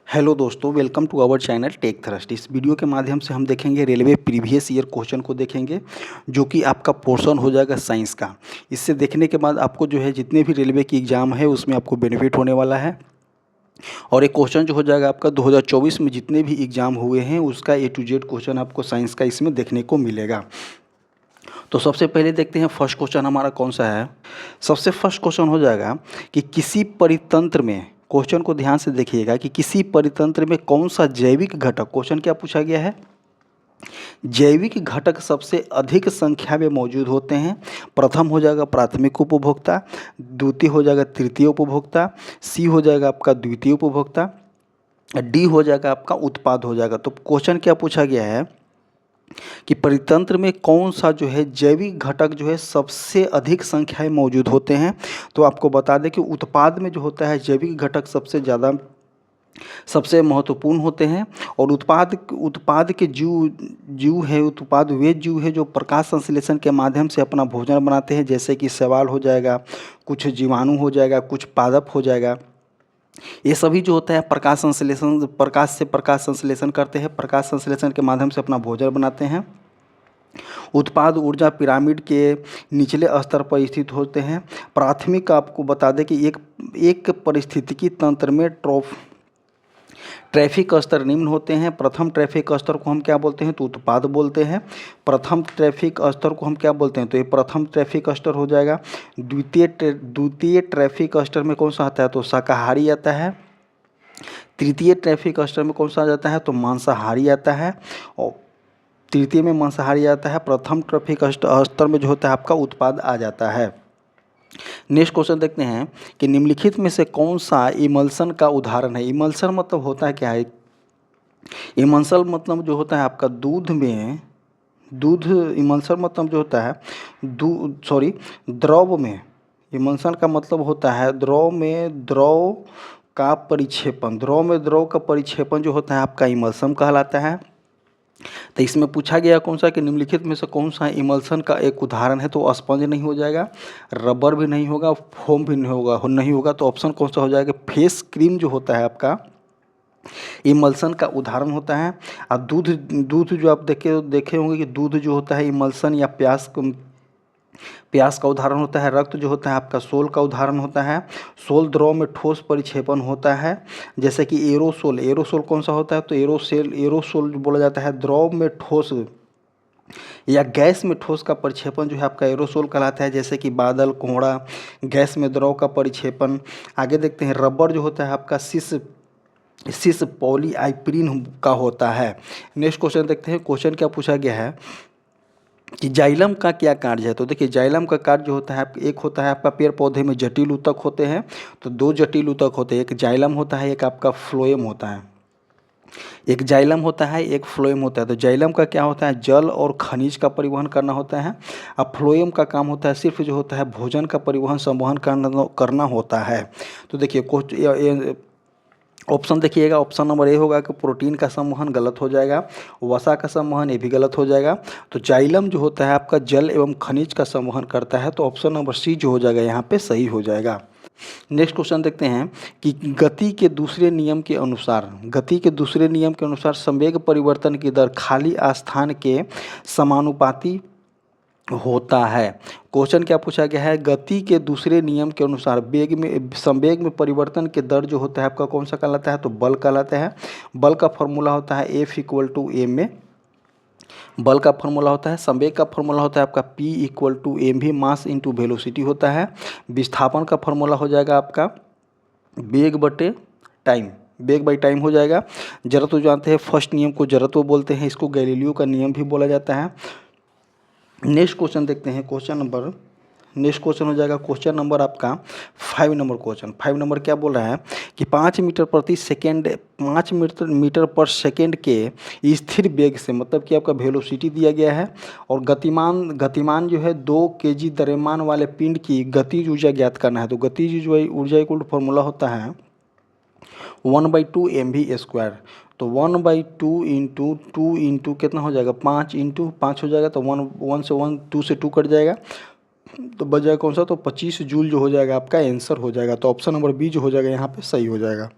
Hello दोस्तों, welcome to our channel Tech Thrust. इस video के माध्यम से हम देखेंगे रेलवे प्रीवियस ईयर क्वेश्चन को देखेंगे, जो कि आपका पोर्शन हो जाएगा साइंस का। इससे देखने के बाद आपको जो है जितने भी रेलवे की एग्ज़ाम है उसमें आपको बेनिफिट होने वाला है। और एक क्वेश्चन जो हो जाएगा आपका 2024 में जितने भी एग्ज़ाम हुए हैं उसका A to Z क्वेश्चन आपको साइंस का इसमें देखने को मिलेगा। तो सबसे पहले देखते हैं फर्स्ट क्वेश्चन हमारा कौन सा है। सबसे फर्स्ट क्वेश्चन हो जाएगा कि किसी परितंत्र में, क्वेश्चन को ध्यान से देखिएगा कि किसी परितंत्र में कौन सा जैविक घटक, क्वेश्चन क्या पूछा गया है, जैविक घटक सबसे अधिक संख्या में मौजूद होते हैं। प्रथम हो जाएगा प्राथमिक उपभोक्ता, द्वितीय हो जाएगा तृतीय उपभोक्ता, सी हो जाएगा आपका द्वितीय उपभोक्ता, डी हो जाएगा आपका उत्पाद हो जाएगा। तो क्वेश्चन क्या पूछा गया है कि परितंत्र में कौन सा जो है जैविक घटक जो है सबसे अधिक संख्या में मौजूद होते हैं। तो आपको बता दें कि उत्पाद में जो होता है जैविक घटक सबसे महत्वपूर्ण होते हैं। और उत्पाद के जीव है, उत्पाद वे जीव है जो प्रकाश संश्लेषण के माध्यम से अपना भोजन बनाते हैं, जैसे कि शैवाल हो जाएगा, कुछ जीवाणु हो जाएगा, कुछ पादप हो जाएगा। ये सभी जो होता है प्रकाश प्रकाश संश्लेषण करते हैं, प्रकाश संश्लेषण के माध्यम से अपना भोजन बनाते हैं। उत्पाद ऊर्जा पिरामिड के निचले स्तर पर स्थित होते हैं। प्राथमिक आपको बता दें कि एक पारिस्थितिकी तंत्र में ट्रैफिक स्तर निम्न होते हैं। प्रथम ट्रैफिक स्तर को हम क्या बोलते हैं, तो उत्पाद बोलते हैं। प्रथम ट्रैफिक स्तर को हम क्या बोलते हैं, तो ये प्रथम ट्रैफिक स्तर हो जाएगा। द्वितीय ट्रैफिक स्तर में कौन सा आता है, तो शाकाहारी आता है। तृतीय ट्रैफिक स्तर में कौन सा आ जाता है, तो मांसाहारी आता है। और तृतीय में मांसाहारी आता है। प्रथम ट्रैफिक स्तर में जो होता है आपका उत्पाद आ जाता है। नेक्स्ट क्वेश्चन देखते हैं कि निम्नलिखित में से कौन सा इमल्सन का उदाहरण है। इमल्सन मतलब होता है क्या है, इमल्सन मतलब जो होता है आपका इमल्सन मतलब जो होता है द्रव में, इमल्सन का मतलब होता है द्रव में द्रव का परिक्षेपण, द्रव में द्रव का परिक्षेपण जो होता है आपका इमल्सन कहलाता है। तो इसमें पूछा गया कौन सा कि निम्नलिखित में से कौन सा इमल्सन का एक उदाहरण है। तो स्पंज नहीं हो जाएगा, रबर भी नहीं होगा, फोम भी नहीं होगा। तो ऑप्शन कौन सा हो जाएगा, फेस क्रीम जो होता है आपका इमल्सन का उदाहरण होता है। और दूध जो आप देखे होंगे कि दूध जो होता है इमल्सन या प्यास का उदाहरण होता है। रक्त जो होता है आपका सोल का उदाहरण होता है। सोल द्रव में ठोस परिक्षेपण होता है, जैसे कि एरोसोल कौन सा होता है, तो एरोसोल जो बोला जाता है द्रव में ठोस या गैस में ठोस का परिक्षेपण जो है आपका एरोसोल कहलाता है, जैसे कि बादल, कोहरा, गैस में द्रव का परिक्षेपण। आगे देखते हैं रबर जो होता है आपका सिस पॉलीआइप्रीन का होता है। नेक्स्ट क्वेश्चन देखते हैं, क्वेश्चन क्या पूछा गया है कि जाइलम का क्या कार्य है। तो देखिए जाइलम का कार्य जो होता है एक होता है आपका पेड़ पौधे में जटिल ऊतक होते हैं। तो दो जटिल ऊतक होते हैं, एक जाइलम होता है, एक आपका फ्लोएम होता है। एक जाइलम होता है, एक फ्लोएम होता है। तो जाइलम का क्या होता है, जल और खनिज का परिवहन करना होता है। अब फ्लोएम का काम होता है सिर्फ जो होता है भोजन का परिवहन संवहन करना होता है। तो देखिए ऑप्शन देखिएगा, ऑप्शन नंबर ए होगा कि प्रोटीन का संवहन, गलत हो जाएगा। वसा का संवहन, ये भी गलत हो जाएगा। तो जाइलम जो होता है आपका जल एवं खनिज का संवहन करता है। तो ऑप्शन नंबर सी जो हो जाएगा यहाँ पे सही हो जाएगा। नेक्स्ट क्वेश्चन देखते हैं कि गति के दूसरे नियम के अनुसार संवेग परिवर्तन की दर खाली स्थान के समानुपाती होता है। क्वेश्चन क्या पूछा गया है, गति के दूसरे नियम के अनुसार संवेग में परिवर्तन के दर जो होता है आपका कौन सा कहलाता है, तो बल कहलाता है। बल का फॉर्मूला होता है F=m में बल का फॉर्मूला होता है। संवेग का फॉर्मूला होता है आपका P=mv, मास इंटू वेलोसिटी होता है। विस्थापन का फॉर्मूला हो जाएगा आपका वेग बाई टाइम हो जाएगा। जड़त्व जानते हैं, फर्स्ट नियम को जड़त्व बोलते हैं, इसको गैलीलियो का नियम भी बोला जाता है। नेक्स्ट क्वेश्चन देखते हैं, नेक्स्ट क्वेश्चन हो जाएगा क्वेश्चन नंबर आपका 5 नंबर। क्वेश्चन 5 नंबर क्या बोल रहा है कि 5 मीटर पर सेकेंड के स्थिर वेग से, मतलब कि आपका वेलोसिटी दिया गया है और गतिमान जो है 2 kg द्रव्यमान वाले पिंड की गतिज ऊर्जा ज्ञात करना है। तो गतिज ऊर्जा का फॉर्मूला होता है 1/2 mv²। तो 1/2 इंटू कितना हो जाएगा, 5 इंटू 5 हो जाएगा। तो 2 से 2 कट जाएगा, तो बच जाएगा कौन सा, तो 25 जूल जो हो जाएगा आपका आंसर हो जाएगा। तो ऑप्शन नंबर बी जो हो जाएगा यहाँ पे सही हो जाएगा।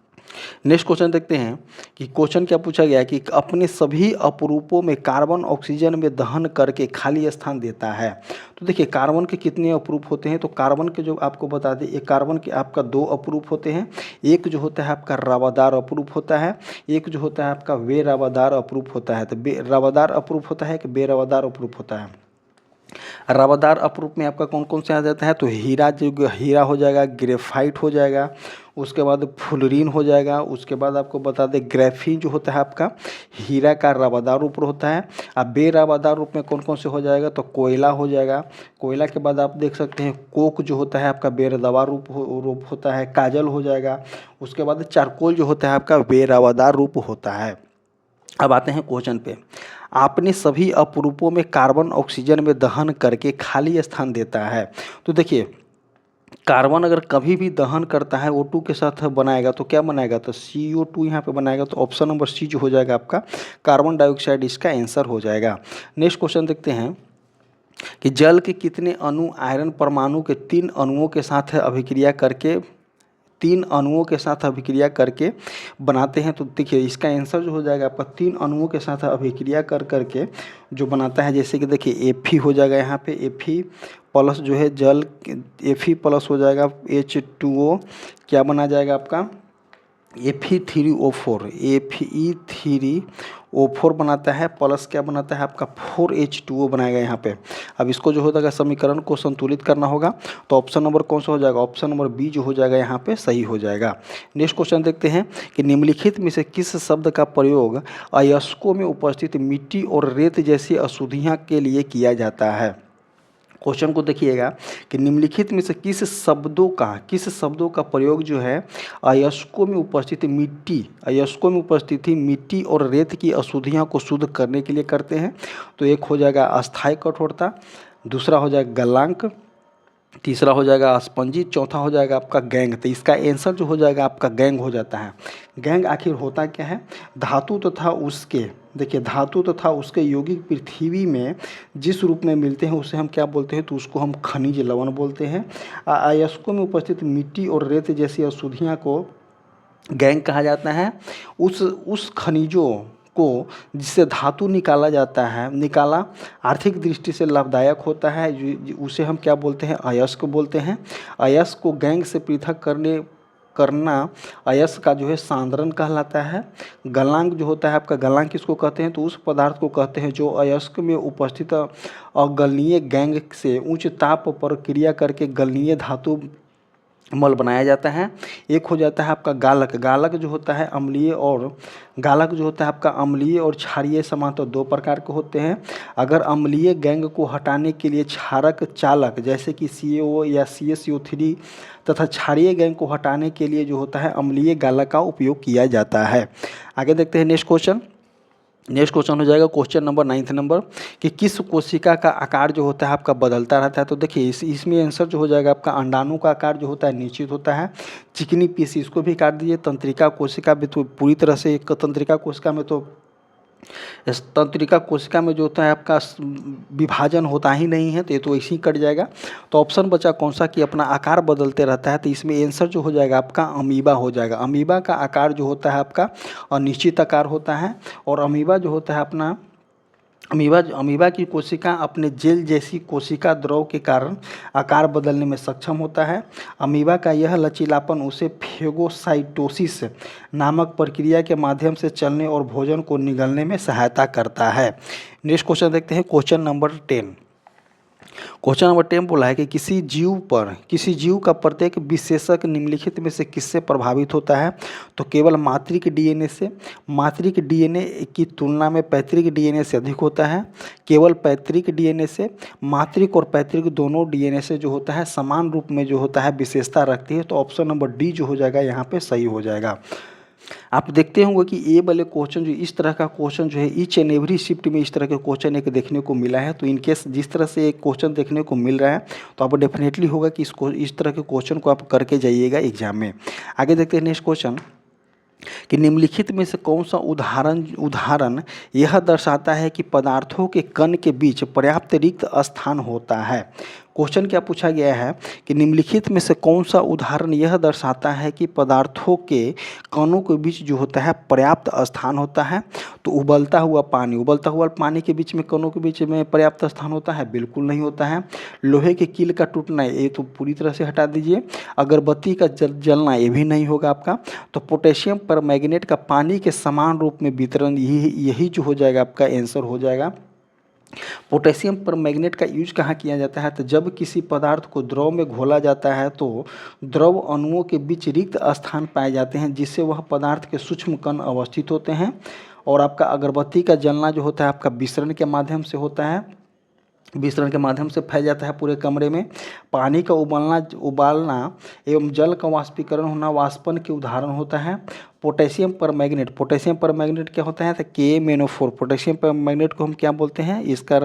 नेक्स्ट क्वेश्चन देखते हैं कि क्वेश्चन क्या पूछा गया है कि अपने सभी अपरूपों में कार्बन ऑक्सीजन में दहन करके खाली स्थान देता है। तो देखिए कार्बन के कितने अपरूप होते हैं, तो कार्बन के जो आपको बता दें, एक कार्बन के आपका 2 अपरूप होते हैं। एक जो होता है आपका रवादार अपरूप होता है, एक जो होता है आपका बेरवादार अपरूप होता है। तो रवादार अपरूप होता है कि बेरवादार अपरूप होता है। रवादार अपरूप में आपका कौन कौन से आ जाता है, तो हीरा, जो हीरा हो जाएगा, ग्रेफाइट हो जाएगा, उसके बाद फ्लोरीन हो जाएगा, उसके बाद आपको बता दें ग्रेफीन जो होता है आपका हीरा का रवादार रूप होता है। अब बेरवादार रूप में कौन कौन से हो जाएगा, तो कोयला हो जाएगा। कोयला के बाद आप देख सकते हैं कोक जो होता है आपका बेरवादार रूप होता है, काजल हो जाएगा। उसके बाद चारकोल जो होता है आपका बेरवादार रूप होता है। अब आते हैं क्वेश्चन पे, आपने सभी अपरूपों में कार्बन ऑक्सीजन में दहन करके खाली स्थान देता है। तो देखिए कार्बन अगर कभी भी दहन करता है O2 के साथ बनाएगा तो क्या बनाएगा, तो CO2 यहाँ पे बनाएगा। तो ऑप्शन नंबर सी जो हो जाएगा आपका कार्बन डाइऑक्साइड इसका आंसर हो जाएगा। नेक्स्ट क्वेश्चन देखते हैं कि जल के कितने अणु आयरन परमाणु के 3 अणुओं के साथ अभिक्रिया करके 3 अणुओं के साथ अभिक्रिया करके बनाते हैं। तो देखिए इसका आंसर जो हो जाएगा आपका 3 अणुओं के साथ अभिक्रिया कर करके जो बनाता है, जैसे कि देखिए Fe हो जाएगा यहाँ पे, Fe प्लस जो है जल, Fe प्लस हो जाएगा H2O, क्या बना जाएगा आपका Fe3O4, Fe3O4 बनाता है, प्लस क्या बनाता है आपका 4H2O बनाएगा यहाँ पे। अब इसको जो होता है समीकरण को संतुलित करना होगा, तो ऑप्शन नंबर कौन सा हो जाएगा, ऑप्शन नंबर बी जो हो जाएगा यहाँ पे सही हो जाएगा। नेक्स्ट क्वेश्चन देखते हैं कि निम्नलिखित में से किस शब्द का प्रयोग अयस्कों में उपस्थित मिट्टी और रेत जैसी अशुद्धियाँ के लिए किया जाता है। क्वेश्चन को देखिएगा कि निम्नलिखित में से किस शब्दों का प्रयोग जो है अयस्कों में उपस्थित मिट्टी और रेत की अशुद्धियों को शुद्ध करने के लिए करते हैं। तो एक हो जाएगा अस्थायी कठोरता, दूसरा हो जाएगा गलनांक, तीसरा हो जाएगा स्पंजी, चौथा हो जाएगा आपका गैंग। तो इसका आंसर जो हो जाएगा आपका गैंग हो जाता है। गैंग आखिर होता क्या है, धातु तथा उसके यौगिक पृथ्वी में जिस रूप में मिलते हैं उसे हम क्या बोलते हैं, तो उसको हम खनिज लवण बोलते हैं। अयस्कों में उपस्थित मिट्टी और रेत जैसी अशुद्धियाँ को गैंग कहा जाता है। उस खनिजों को जिससे धातु निकाला आर्थिक दृष्टि से लाभदायक होता है, उसे हम क्या बोलते हैं, अयस्क बोलते हैं। अयस्क को गैंग से पृथक करना अयस्क का जो है सांद्रण कहलाता है। गलनांक जो होता है आपका, गलनांक किसको कहते हैं, तो उस पदार्थ को कहते हैं जो अयस्क में उपस्थित अगलनीय गैंग से उच्च ताप पर क्रिया करके गलनीय धातु मल बनाया जाता है। एक हो जाता है आपका गालक जो होता है अम्लीय और क्षारीय समानतः 2 प्रकार के होते हैं। अगर अम्लीय गैंग को हटाने के लिए क्षारक चालक जैसे कि CaO या CaCO3 तथा क्षारीय गैंग को हटाने के लिए जो होता है अम्लीय गालक का उपयोग किया जाता है। आगे देखते हैं नेक्स्ट क्वेश्चन हो जाएगा क्वेश्चन नंबर 9 नंबर कि किस कोशिका का आकार जो होता है आपका बदलता रहता है। तो देखिए इसमें आंसर जो हो जाएगा आपका अंडाणु का आकार जो होता है निश्चित होता है। चिकनी पीसी इसको भी काट दीजिए। तंत्रिका कोशिका भी तो पूरी तरह से तंत्रिका कोशिका में जो होता है आपका विभाजन होता ही नहीं है, तो ये तो ऐसे ही कट जाएगा। तो ऑप्शन बचा कौन सा कि अपना आकार बदलते रहता है, तो इसमें आंसर जो हो जाएगा आपका अमीबा हो जाएगा। अमीबा का आकार जो होता है आपका अनिश्चित आकार होता है, और अमीबा जो होता है अपना अमीबा की कोशिका अपने जेल जैसी कोशिका द्रव के कारण आकार बदलने में सक्षम होता है। अमीबा का यह लचीलापन उसे फेगोसाइटोसिस नामक प्रक्रिया के माध्यम से चलने और भोजन को निगलने में सहायता करता है। नेक्स्ट क्वेश्चन देखते हैं क्वेश्चन नंबर 10 बोला है कि किसी जीव का प्रत्येक विशेषक निम्नलिखित में से किससे प्रभावित होता है। तो केवल मातृक डीएनए से, मातृक डीएनए की तुलना में पैतृक डीएनए से अधिक होता है। केवल पैतृक डीएनए से, मातृक और पैतृक दोनों डीएनए से जो होता है समान रूप में जो होता है विशेषता रखती है। तो ऑप्शन नंबर डी जो हो जाएगा यहाँ पे सही हो जाएगा। आप देखते होंगे कि ए वाले क्वेश्चन जो इस तरह का क्वेश्चन जो है ईच एंड एवरी शिफ्ट में इस तरह के क्वेश्चन एक देखने को मिला है। तो इनकेस जिस तरह से एक क्वेश्चन देखने को मिल रहा है तो आपको डेफिनेटली होगा कि इस तरह के क्वेश्चन को आप करके जाइएगा एग्जाम में। आगे देखते हैं नेक्स्ट क्वेश्चन कि निम्नलिखित में से कौन सा उदाहरण यह दर्शाता है कि पदार्थों के कण के बीच पर्याप्त रिक्त स्थान होता है। क्वेश्चन क्या पूछा गया है कि निम्नलिखित में से कौन सा उदाहरण यह दर्शाता है कि पदार्थों के कणों के बीच जो होता है पर्याप्त स्थान होता है। तो उबलता हुआ पानी के बीच में कणों के बीच में पर्याप्त स्थान होता है? बिल्कुल नहीं होता है। लोहे के कील का टूटना, ये तो पूरी तरह से हटा दीजिए। अगरबत्ती का जलना, ये भी नहीं होगा आपका। तो पोटेशियम परमैंगनेट का पानी के समान रूप में वितरण, यही जो हो जाएगा आपका आंसर हो जाएगा। पोटेशियम परमैंगनेट का यूज कहाँ किया जाता है? तो जब किसी पदार्थ को द्रव में घोला जाता है तो द्रव अणुओं के बीच रिक्त स्थान पाए जाते हैं, जिससे वह पदार्थ के सूक्ष्म कण अवस्थित होते हैं। और आपका अगरबत्ती का जलना जो होता है आपका विसरण के माध्यम से होता है, विसरण के माध्यम से फैल जाता है पूरे कमरे में। पानी का उबालना एवं जल का वाष्पीकरण होना वाष्पन के उदाहरण होता है। पोटेशियम परमैंगनेट क्या होता है? तो KMnO4। पोटेशियम परमैंगनेट को हम क्या बोलते हैं? इसका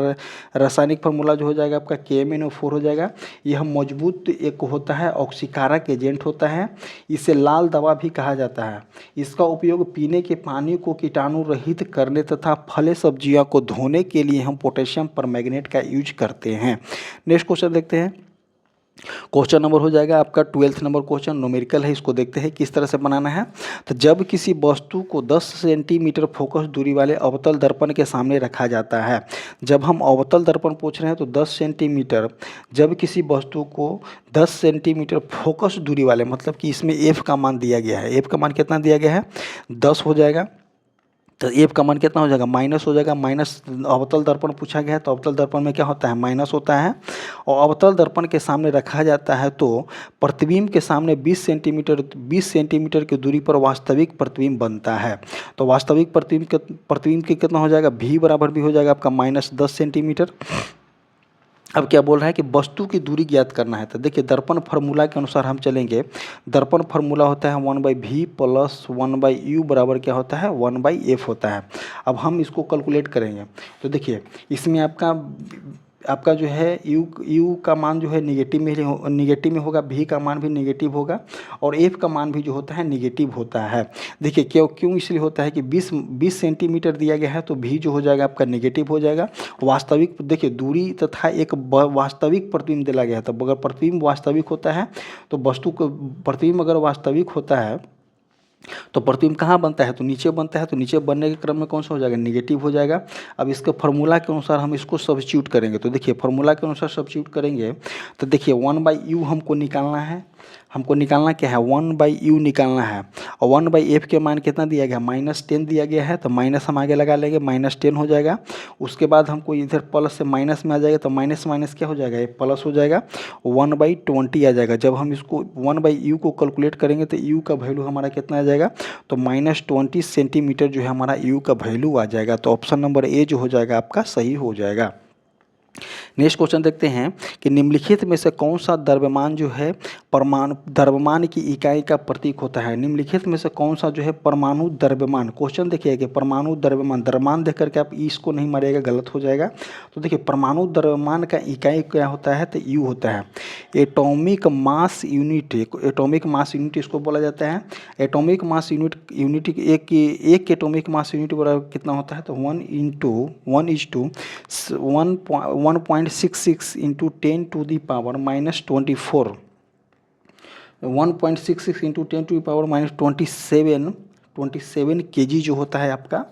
रासायनिक फार्मूला जो हो जाएगा आपका KMnO4 हो जाएगा। यह मजबूत एक होता है, ऑक्सीकारक एजेंट होता है। इसे लाल दवा भी कहा जाता है। इसका उपयोग पीने के पानी को कीटाणु रहित करने तथा फले सब्जियों को धोने के लिए हम पोटेशियम परमैंगनेट का यूज करते हैं। नेक्स्ट क्वेश्चन देखते हैं। क्वेश्चन नंबर हो जाएगा आपका 12th नंबर क्वेश्चन, न्यूमेरिकल है। इसको देखते हैं किस तरह से बनाना है। तो जब किसी वस्तु को 10 सेंटीमीटर फोकस दूरी वाले अवतल दर्पण के सामने रखा जाता है, जब हम अवतल दर्पण पूछ रहे हैं तो 10 सेंटीमीटर, जब किसी वस्तु को 10 सेंटीमीटर फोकस दूरी वाले, मतलब कि इसमें एफ का मान दिया गया है। एफ का मान कितना दिया गया है? 10 हो जाएगा। तो एफ का मान कितना हो जाएगा? माइनस हो जाएगा। माइनस, अवतल दर्पण पूछा गया है तो अवतल दर्पण में क्या होता है? माइनस होता है। और अवतल दर्पण के सामने रखा जाता है तो प्रतिबिंब के सामने 20 सेंटीमीटर की दूरी पर वास्तविक प्रतिबिंब बनता है। तो वास्तविक प्रतिबिंब के कितना हो जाएगा? भी बराबर भी हो जाएगा आपका -10 सेंटीमीटर। अब क्या बोल रहा है कि वस्तु की दूरी ज्ञात करना है। तो देखिए दर्पण फार्मूला के अनुसार हम चलेंगे। दर्पण फार्मूला होता है 1/v + 1/u बराबर क्या होता है? 1/f होता है। अब हम इसको कैलकुलेट करेंगे। तो देखिए इसमें आपका जो है यू का मान जो है निगेटिव में होगा, भी का मान भी निगेटिव होगा और एफ का मान भी जो होता है निगेटिव होता है। देखिए क्यों इसलिए होता है कि 20 सेंटीमीटर दिया गया है तो भी जो हो जाएगा आपका निगेटिव हो जाएगा। वास्तविक, देखिए दूरी तथा एक वास्तविक प्रतिबिंब दिया गया है। तो अगर प्रतिबिंब वास्तविक होता है तो वस्तु को, प्रतिबिंब अगर वास्तविक होता है तो प्रतिबिंब कहाँ बनता है? तो नीचे बनता है। तो नीचे बनने के क्रम में कौन सा हो जाएगा? निगेटिव हो जाएगा। अब इसके फार्मूला के अनुसार हम इसको सब्स्टिट्यूट करेंगे। तो देखिए फार्मूला के अनुसार सब्स्टिट्यूट करेंगे तो देखिए 1/u हमको निकालना है। क्या है? 1/u निकालना है। और 1/f के मान कितना दिया गया? -10 दिया गया है। तो माइनस हम आगे लगा लेंगे, -10 हो जाएगा। उसके बाद हमको इधर प्लस से माइनस में आ जाएगा तो माइनस माइनस क्या हो जाएगा? ये प्लस हो जाएगा। 1/20 आ जाएगा। जब हम इसको 1/u को कैलकुलेट करेंगे तो u का वैल्यू हमारा कितना आ जाएगा? तो -20 सेंटीमीटर जो है हमारा u का वैल्यू आ जाएगा। तो ऑप्शन नंबर ए जो हो जाएगा आपका सही हो जाएगा। नेक्स्ट क्वेश्चन देखते हैं कि निम्नलिखित में से कौन सा द्रव्यमान जो है द्रव्यमान की इकाई का प्रतीक होता है? निम्नलिखित में से कौन सा जो है परमाणु द्रव्यमान, क्वेश्चन देखिए कि परमाणु द्रव्यमान देख करके आप इसको नहीं मारिएगा, गलत हो जाएगा। तो देखिए परमाणु द्रव्यमान का इकाई क्या होता है? तो यू होता है। Atomic mass unit, atomic mass unit इसको बोला जाता है। एटॉमिक मास यूनिट एक एटॉमिक मास यूनिट बराबर कितना होता है? तो 1/166 इंटू 10⁻⁻24, 1.66 इंटू 10⁻⁻27 kg जो होता है आपका,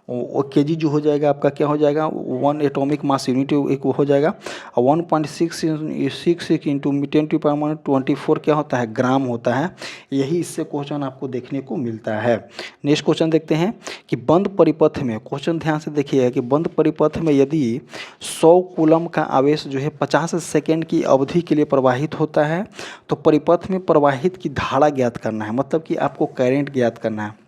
वो kg जो हो जाएगा आपका क्या हो जाएगा? 1 एटॉमिक मास यूनिट एक हो जाएगा। और 1.66 इंटू 10⁻24 क्या होता है? ग्राम होता है। यही इससे क्वेश्चन आपको देखने को मिलता है। नेक्स्ट क्वेश्चन देखते हैं कि बंद परिपथ में, क्वेश्चन ध्यान से देखिए कि बंद परिपथ में यदि 100 कूलम का आवेश जो है 50 सेकेंड की अवधि के लिए प्रवाहित होता है तो परिपथ में प्रवाहित की धारा ज्ञात करना है, मतलब कि आपको करंट ज्ञात करना है।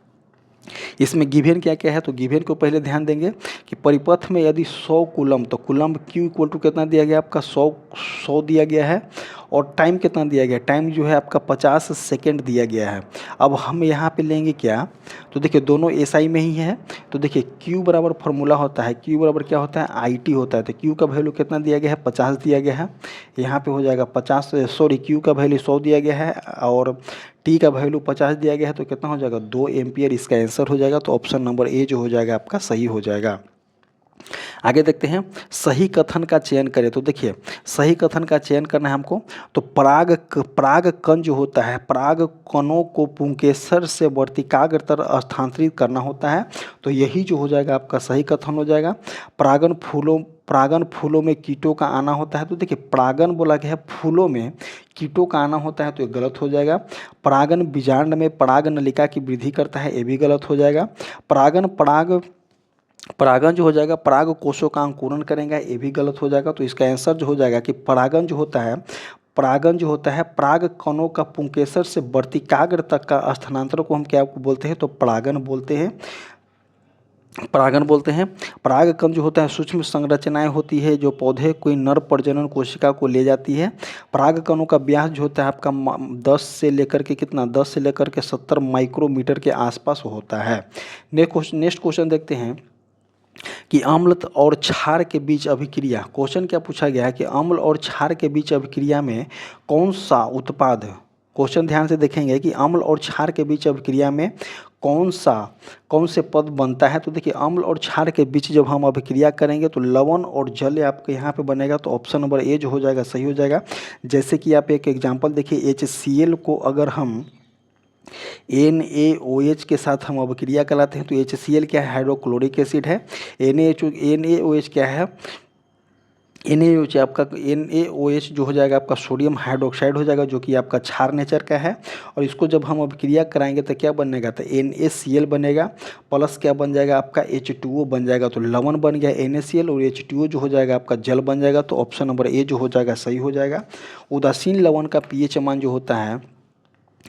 इसमें गिवन क्या क्या है? तो गिवन को पहले ध्यान देंगे कि परिपथ में यदि 100 कूलम, तो कूलम Q इक्वल टू कितना दिया गया आपका? 100 दिया गया है। और टाइम कितना दिया गया? टाइम जो है आपका 50 सेकेंड दिया गया है। अब हम यहाँ पे लेंगे क्या? तो देखिए दोनों SI में ही है। तो देखिए Q बराबर फार्मूला होता है, Q बराबर क्या होता है? IT होता है। तो Q का वैल्यू कितना दिया गया है? 50 दिया गया है। यहाँ पे हो जाएगा 50, सॉरी Q का वैल्यू 100 दिया गया है और T का वैल्यू 50 दिया गया है। तो कितना हो जाएगा? 2 एम्पियर इसका आंसर हो जाएगा। तो ऑप्शन नंबर ए जो हो जाएगा आपका सही हो जाएगा। आगे देखते हैं सही कथन का चयन करें। तो देखिए सही कथन का चयन करना है हमको। तो पराग कण जो होता है, पराग कणों को पुंकेसर से वर्तिकाग्र तरफ स्थानांतरित करना होता है। तो यही जो हो जाएगा आपका सही कथन हो जाएगा। परागन फूलों में कीटों का आना होता है। तो देखिए परागन बोला गया है, फूलों में कीटों का आना होता है, तो ये गलत हो जाएगा। परागन बीजांड में पराग नलिका की वृद्धि करता है, ये भी गलत हो जाएगा। परागन जो हो जाएगा पराग कोशों का अंकुरन करेंगे, ये भी गलत हो जाएगा। तो इसका आंसर जो हो जाएगा कि परागन जो होता है पराग कणों का पुंकेसर से वर्तिकाग्र तक का स्थानांतरण को हम क्या बोलते हैं, तो परागन बोलते हैं। पराग कण जो होता है सूक्ष्म संरचनाएं होती है जो पौधे कोई नर प्रजनन कोशिका को ले जाती है। पराग कणों का व्यास जो होता है आपका 10 से लेकर के 70 माइक्रोमीटर के आसपास होता है। नेक्स्ट क्वेश्चन देखते हैं कि अम्ल और क्षार के बीच अभिक्रिया। क्वेश्चन क्या पूछा गया है कि अम्ल और क्षार के बीच अभिक्रिया में कौन सा उत्पाद, क्वेश्चन ध्यान से देखेंगे कि अम्ल और क्षार के बीच अभिक्रिया में कौन से पद बनता है। तो देखिए अम्ल और क्षार के बीच जब हम अभिक्रिया करेंगे तो लवण और जल आपके यहाँ पे बनेगा। तो ऑप्शन नंबर ए जो हो जाएगा सही हो जाएगा। जैसे कि आप एक एग्जांपल देखिए, HCl को अगर हम NaOH के साथ हम अभिक्रिया कराते हैं तो HCl क्या है, हाइड्रोक्लोरिक एसिड है। NaOH क्या है, NaOH जो हो जाएगा आपका सोडियम हाइड्रोक्साइड हो जाएगा, जो कि आपका क्षार नेचर का है। और इसको जब हम अभिक्रिया कराएंगे तो क्या बनेगा, तो NaCl बनेगा, प्लस क्या बन जाएगा आपका H2O बन जाएगा। तो लवण बन गया NaCl और H2O जो हो जाएगा आपका जल बन जाएगा। तो ऑप्शन नंबर ए जो हो जाएगा सही हो जाएगा। उदासीन लवण का pH मान जो होता है,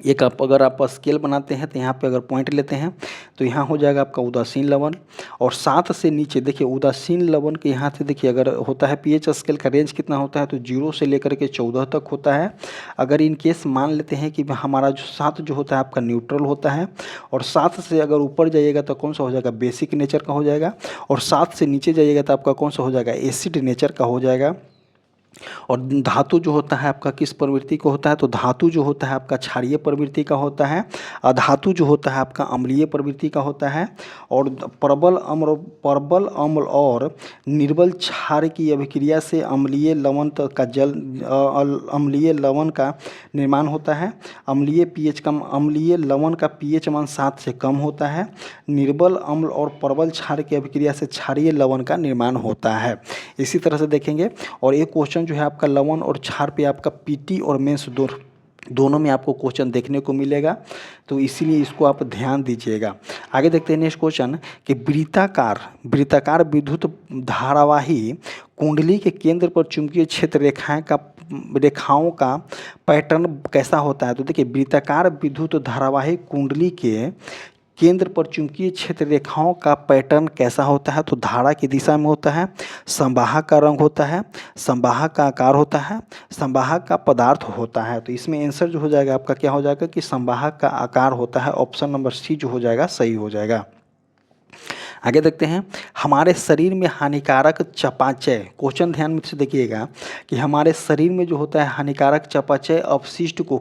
एक आप अगर आप स्केल बनाते हैं तो यहाँ पे अगर पॉइंट लेते हैं तो यहाँ हो जाएगा आपका उदासीन लवण। और 7 से नीचे देखिए उदासीन लवण के यहाँ से देखिए अगर होता है पीएच स्केल का रेंज कितना होता है, तो 0 से लेकर के 14 तक होता है। अगर इन केस मान लेते हैं कि हमारा जो 7 जो होता है आपका न्यूट्रल होता है, और 7 से अगर ऊपर जाइएगा तो कौन सा हो जाएगा, बेसिक नेचर का हो जाएगा। और 7 से नीचे जाइएगा तो आपका कौन सा हो जाएगा, एसिड नेचर का हो जाएगा। और धातु जो होता है आपका किस प्रवृत्ति को होता है, तो धातु जो होता है आपका क्षारीय प्रवृत्ति का होता है। अधातु जो होता है आपका अम्लीय प्रवृत्ति का होता है। और प्रबल अम्ल और निर्बल क्षार की अभिक्रिया से अम्लीय लवण अम्लीय लवण का निर्माण होता है। अम्लीय लवण का पीएच मान 7 से कम होता है। निर्बल अम्ल और प्रबल क्षार की अभिक्रिया से क्षारीय लवण का निर्माण होता है। इसी तरह से देखेंगे। और एक क्वेश्चन जो है आपका लवण और क्षार पे आपका पीटी और मेंस दोनों में आपको क्वेश्चन देखने को मिलेगा, तो इसीलिए इसको आप ध्यान दीजिएगा। आगे देखते हैं नेक्स्ट क्वेश्चन कि वृत्ताकार विद्युत धारावाही कुंडली के केंद्र पर चुंबकीय क्षेत्र रेखाओं का पैटर्न कैसा होता है। तो देखिए वृत्ताकार विद्युत धारावाही कुंडली के केंद्र पर चुंबकीय क्षेत्र रेखाओं का पैटर्न कैसा होता है, तो धारा की दिशा में होता है, संवाहक का रंग होता है, संवाहक का आकार होता है, संवाहक का पदार्थ होता है। तो इसमें आंसर जो हो जाएगा आपका क्या हो जाएगा कि संवाहक का आकार होता है। ऑप्शन नंबर सी जो हो जाएगा सही हो जाएगा। आगे देखते हैं हमारे शरीर में हानिकारक चयापचय। क्वेश्चन ध्यान से देखिएगा कि हमारे शरीर में जो होता है हानिकारक चयापचय अपशिष्ट को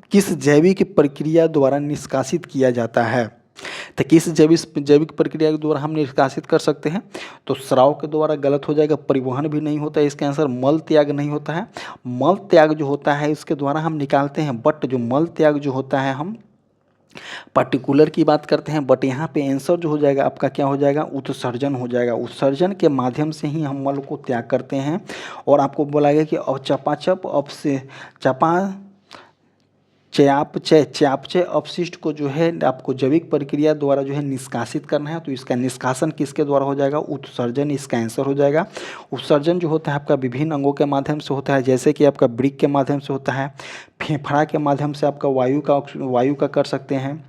किस जैविक प्रक्रिया द्वारा निष्कासित किया जाता है। तो किस जैविक प्रक्रिया के द्वारा हम निष्कासित कर सकते हैं, तो स्राव के द्वारा गलत हो जाएगा, परिवहन भी नहीं होता है, इसका आंसर मल त्याग नहीं होता है। मल त्याग जो होता है इसके द्वारा हम निकालते हैं, बट जो मल त्याग जो होता है हम पर्टिकुलर की बात करते हैं। बट यहाँ पे आंसर जो हो जाएगा आपका क्या हो जाएगा, उत्सर्जन हो जाएगा। उत्सर्जन के माध्यम से ही हम मल को त्याग करते हैं। और आपको बोला गया कि चयापचय अपशिष्ट को जो है आपको जैविक प्रक्रिया द्वारा जो है निष्कासित करना है। तो इसका निष्कासन किसके द्वारा हो जाएगा, उत्सर्जन इसका आंसर हो जाएगा। उत्सर्जन जो होता है आपका विभिन्न अंगों के माध्यम से होता है, जैसे कि आपका वृक्क के माध्यम से होता है, फेफड़ा के माध्यम से आपका वायु का कर सकते हैं,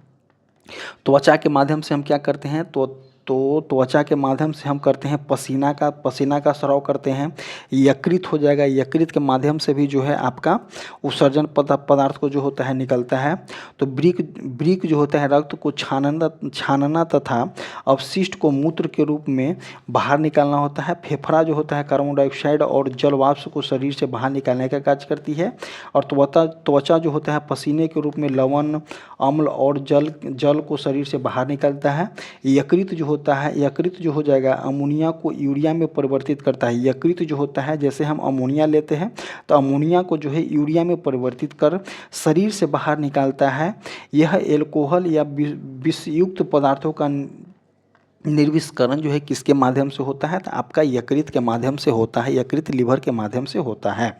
त्वचा के माध्यम से हम क्या करते हैं, तो त्वचा के माध्यम से हम करते हैं पसीना का स्राव करते हैं। यकृत हो जाएगा, यकृत के माध्यम से भी जो है आपका उत्सर्जन पदार्थ को जो होता है निकलता है। तो ब्रिक जो होता है रक्त को छानना तथा अपशिष्ट को मूत्र के रूप में बाहर निकालना होता है। फेफड़ा जो होता है कार्बन डाइऑक्साइड और जल वाष्प को शरीर से बाहर निकालने का कार्य करती है। और त्वचा जो होता है पसीने के रूप में लवण, अम्ल और जल को शरीर से बाहर निकलता है। यकृत जो होता है, यकृत जो हो जाएगा अमोनिया को यूरिया में परिवर्तित करता है। यकृत जो होता है, जैसे हम अमोनिया लेते हैं तो अमोनिया को जो है यूरिया में परिवर्तित कर शरीर से बाहर निकालता है। यह एल्कोहल या विषयुक्त पदार्थों का निर्विष्करण जो है किसके माध्यम से होता है, तो आपका यकृत के माध्यम से होता है, यकृत लीवर के माध्यम से होता है।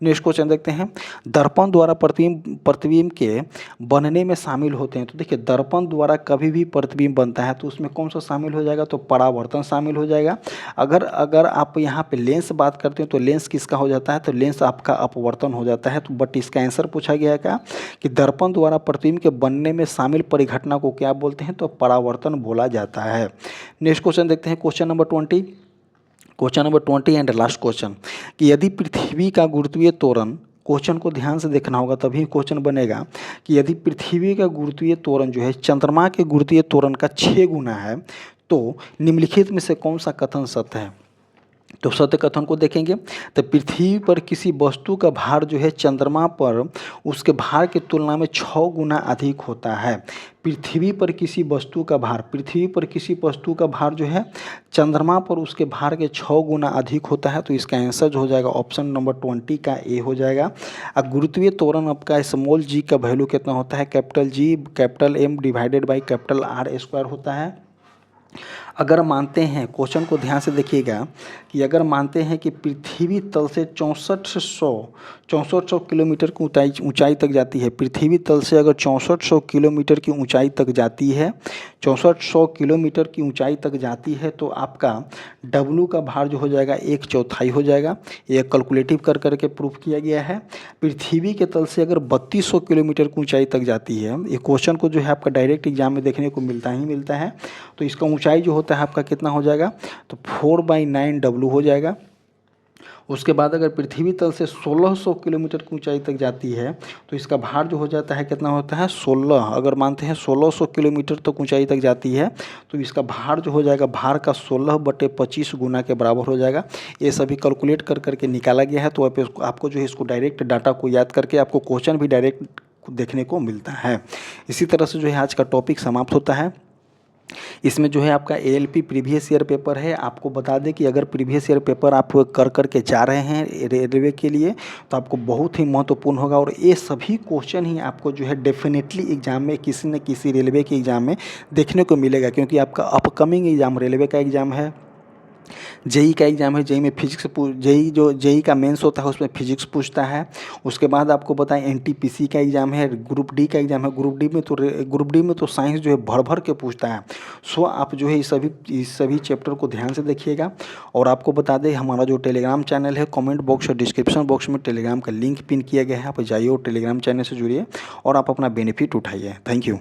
नेक्स्ट क्वेश्चन देखते हैं, दर्पण द्वारा प्रतिबिंब के बनने में शामिल होते हैं। तो देखिए दर्पण द्वारा कभी भी प्रतिबिंब बनता है तो उसमें कौन सा शामिल हो जाएगा, तो परावर्तन शामिल हो जाएगा। अगर आप यहाँ पे लेंस बात करते हैं तो लेंस किसका हो जाता है, तो लेंस आपका अपवर्तन हो जाता है। तो बट इसका आंसर पूछा गया है क्या, कि दर्पण द्वारा प्रतिबिंब के बनने में शामिल परिघटना को क्या बोलते हैं, तो परावर्तन बोला जाता है। नेक्स्ट क्वेश्चन देखते हैं, question number 20 and last question, कि यदि पृथ्वी का गुरुत्वीय त्वरण, क्वेश्चन को ध्यान से देखना होगा तभी क्वेश्चन बनेगा, कि यदि पृथ्वी का गुरुत्वीय त्वरण जो है चंद्रमा के गुरुत्वीय त्वरण का 6 गुना है तो निम्नलिखित में से कौन सा कथन सत्य है। तो सत्य कथन को देखेंगे तो पृथ्वी पर किसी वस्तु का भार जो है चंद्रमा पर उसके भार की तुलना में 6 गुना अधिक होता है। पृथ्वी पर किसी वस्तु का भार जो है चंद्रमा पर उसके भार के 6 गुना अधिक होता है। तो इसका आंसर जो हो जाएगा ऑप्शन नंबर 20 का ए हो जाएगा। अब गुरुत्वीय त्वरण आपका स्मॉल जी का वैल्यू कितना होता है, capital G capital M divided by capital R square होता है। अगर मानते हैं, क्वेश्चन को ध्यान से देखिएगा, कि अगर मानते हैं कि पृथ्वी तल से 6400 किलोमीटर की ऊंचाई तक जाती है, पृथ्वी तल से अगर 6400 किलोमीटर की ऊंचाई तक जाती है, 6400 किलोमीटर की ऊंचाई तक जाती है, तो आपका W का भार जो हो जाएगा 1/4 हो जाएगा। ये कैलकुलेटिव कर करके प्रूफ किया गया है। पृथ्वी के तल से अगर 3200 किलोमीटर की ऊंचाई तक जाती है, ये क्वेश्चन को जो है आपका डायरेक्ट एग्जाम में देखने को मिलता है, तो इसका ऊंचाई जो होता है आपका कितना हो जाएगा, तो 4/9W हो जाएगा। उसके बाद अगर पृथ्वी तल से 1600 किलोमीटर की ऊंचाई तक जाती है तो इसका भार जो हो जाता है कितना होता है 16, अगर मानते हैं 1600 किलोमीटर तक ऊंचाई तक जाती है तो इसका भार जो हो जाएगा भार का 16/25 गुना के बराबर हो जाएगा। ये सभी कैलकुलेट कर करके निकाला गया है। तो आपको जो है इसको डायरेक्ट डाटा को याद करके आपको क्वेश्चन भी डायरेक्ट देखने को मिलता है। इसी तरह से जो है आज का टॉपिक समाप्त होता है। इसमें जो है आपका ALP प्रीवियस ईयर पेपर है। आपको बता दें कि अगर प्रीवियस ईयर पेपर आप कर जा रहे हैं रेलवे के लिए तो आपको बहुत ही महत्वपूर्ण होगा, और ये सभी क्वेश्चन ही आपको जो है डेफिनेटली एग्जाम में किसी न किसी रेलवे के एग्ज़ाम में देखने को मिलेगा, क्योंकि आपका अपकमिंग एग्ज़ाम रेलवे का एग्ज़ाम है, जेई का एग्ज़ाम है। जेई में फिजिक्स जेई का मेंस होता है उसमें फिजिक्स पूछता है। उसके बाद आपको बताएं NTPC का एग्ज़ाम है, ग्रुप डी का एग्ज़ाम है। ग्रुप डी में तो साइंस जो है भर के पूछता है। सो आप जो है इस सभी चैप्टर को ध्यान से देखिएगा। और आपको बता दें हमारा जो टेलीग्राम चैनल है, कमेंट बॉक्स और डिस्क्रिप्शन बॉक्स में टेलीग्राम का लिंक पिन किया गया है। आप जाइए और टेलीग्राम चैनल से जुड़िए और आप अपना बेनिफिट उठाइए। Thank you.